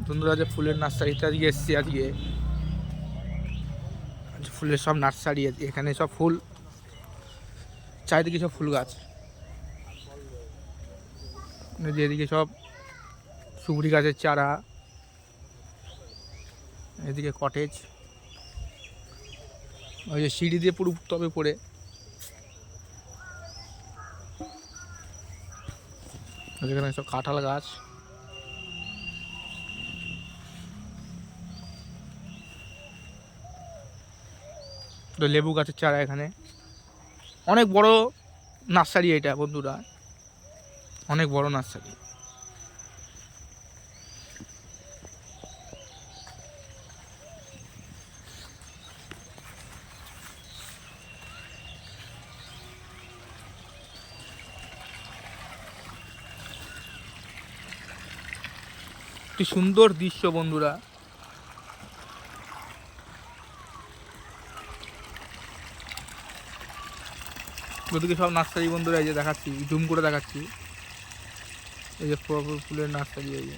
বন্ধুরা যে ফুলের নার্সারিতে আজকে এসছি, আজকে ফুলের সব নার্সারি আছে এখানে, সব ফুল চারিদিকে সব ফুল গাছ, এদিকে সব সুপুরি গাছের চারা, এদিকে কটেজ, ওই যে সিঁড়ি দিয়ে পুরো উঠতে হবে পড়ে, এখানে সব কাঁঠাল গাছ, লেবু গাছের চারা, এখানে অনেক বড় নার্সারি এটা বন্ধুরা, অনেক বড় নার্সারি। একটি সুন্দর দৃশ্য বন্ধুরা। ওদিকে সব নার্সারি বন্ধুরা, এই যে দেখাচ্ছি, জুম করে দেখাচ্ছি, এই যে ফুলের নার্সারি, এই যে